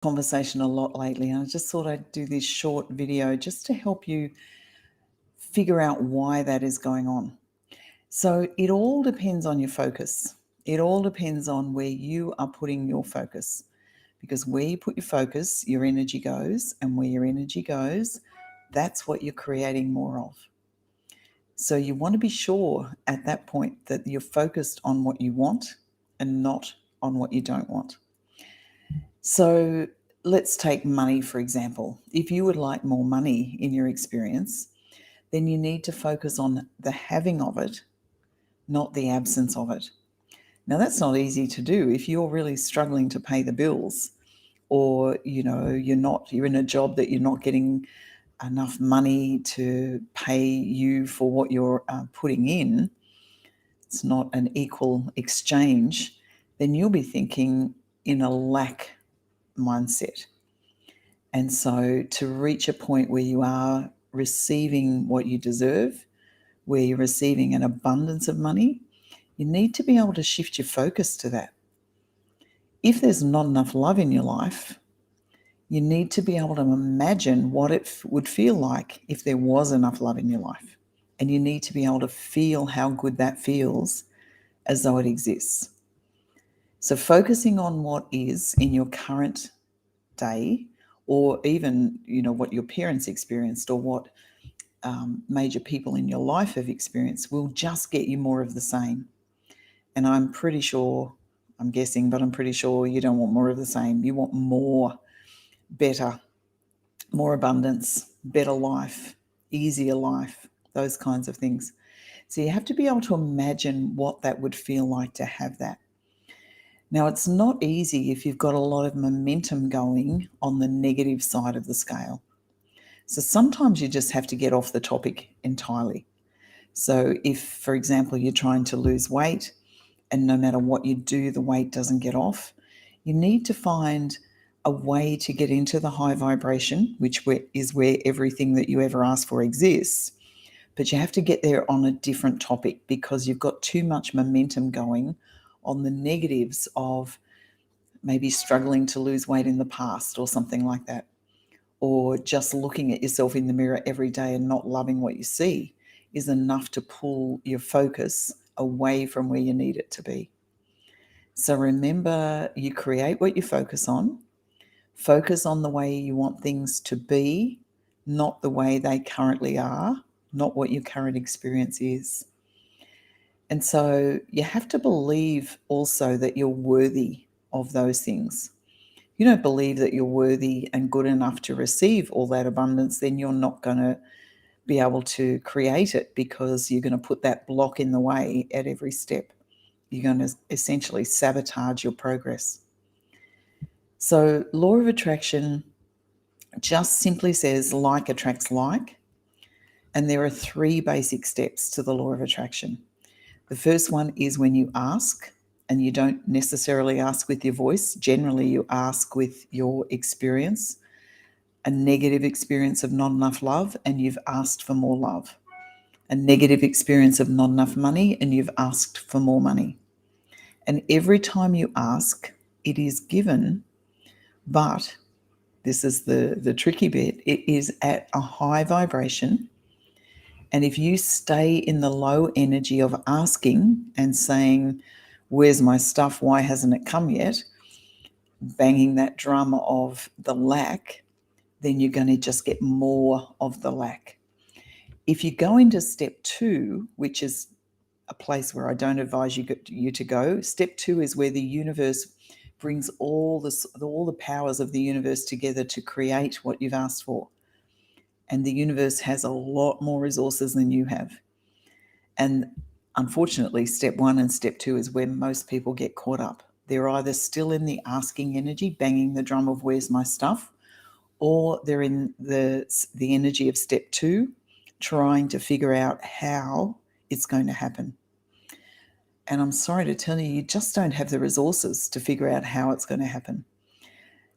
conversation a lot lately, and I just thought I'd do this short video just to help you figure out why that is going on. So it all depends on your focus. It all depends on where you are putting your focus. Because where you put your focus, your energy goes, and where your energy goes, that's what you're creating more of. So you want to be sure at that point that you're focused on what you want and not on what you don't want. So let's take money, for example. If you would like more money in your experience, then you need to focus on the having of it, not the absence of it. Now, that's not easy to do if you're really struggling to pay the bills, or you're in a job that you're not getting enough money to pay you for what you're putting in. It's not an equal exchange. Then you'll be thinking in a lack mindset. And so to reach a point where you are receiving what you deserve, where you're receiving an abundance of money, you need to be able to shift your focus to that. If there's not enough love in your life, you need to be able to imagine what it would feel like if there was enough love in your life. And you need to be able to feel how good that feels as though it exists. So focusing on what is in your current day, or even what your parents experienced, or what major people in your life have experienced, will just get you more of the same. And I'm pretty sure you don't want more of the same. You want more, better, more abundance, better life, easier life, those kinds of things. So you have to be able to imagine what that would feel like to have that. Now, it's not easy if you've got a lot of momentum going on the negative side of the scale. So sometimes you just have to get off the topic entirely. So if, for example, you're trying to lose weight and no matter what you do, the weight doesn't get off, you need to find a way to get into the high vibration, which is where everything that you ever ask for exists. But you have to get there on a different topic because you've got too much momentum going on the negatives of maybe struggling to lose weight in the past or something like that, or just looking at yourself in the mirror every day and not loving what you see is enough to pull your focus away from where you need it to be. So remember, you create what you focus on. Focus on the way you want things to be, not the way they currently are, not what your current experience is. And so you have to believe also that you're worthy of those things. If you don't believe that you're worthy and good enough to receive all that abundance, then you're not going to be able to create it because you're going to put that block in the way at every step. You're going to essentially sabotage your progress. So law of attraction just simply says like attracts like. And there are 3 basic steps to the law of attraction. The first one is when you ask, and you don't necessarily ask with your voice. Generally, you ask with your experience, a negative experience of not enough love, and you've asked for more love. A negative experience of not enough money, and you've asked for more money. And every time you ask, it is given, but this is the tricky bit, it is at a high vibration. And if you stay in the low energy of asking and saying, where's my stuff? Why hasn't it come yet? Banging that drum of the lack, then you're going to just get more of the lack. If you go into step 2, which is a place where I don't advise you to go, step 2 is where the universe brings all the powers of the universe together to create what you've asked for. And the universe has a lot more resources than you have. And unfortunately, step 1 and step 2 is where most people get caught up. They're either still in the asking energy, banging the drum of where's my stuff, or they're in the energy of step 2, trying to figure out how it's going to happen. And I'm sorry to tell you, you just don't have the resources to figure out how it's going to happen.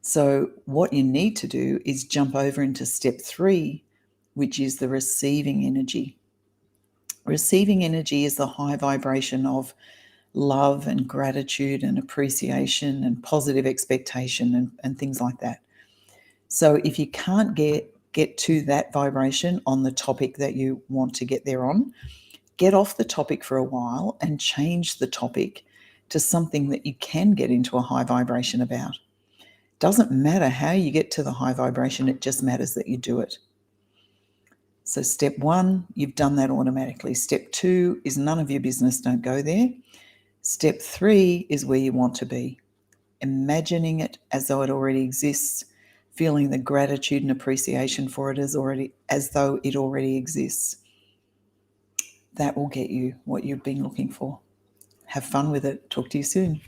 So what you need to do is jump over into step 3, which is the receiving energy. Receiving energy is the high vibration of love and gratitude and appreciation and positive expectation and things like that. So if you can't get to that vibration on the topic that you want to get there on, get off the topic for a while and change the topic to something that you can get into a high vibration about. Doesn't matter how you get to the high vibration, it just matters that you do it. So step 1, you've done that automatically. Step 2 is none of your business, don't go there. Step 3 is where you want to be. Imagining it as though it already exists, feeling the gratitude and appreciation for it as though it already exists. That will get you what you've been looking for. Have fun with it. Talk to you soon.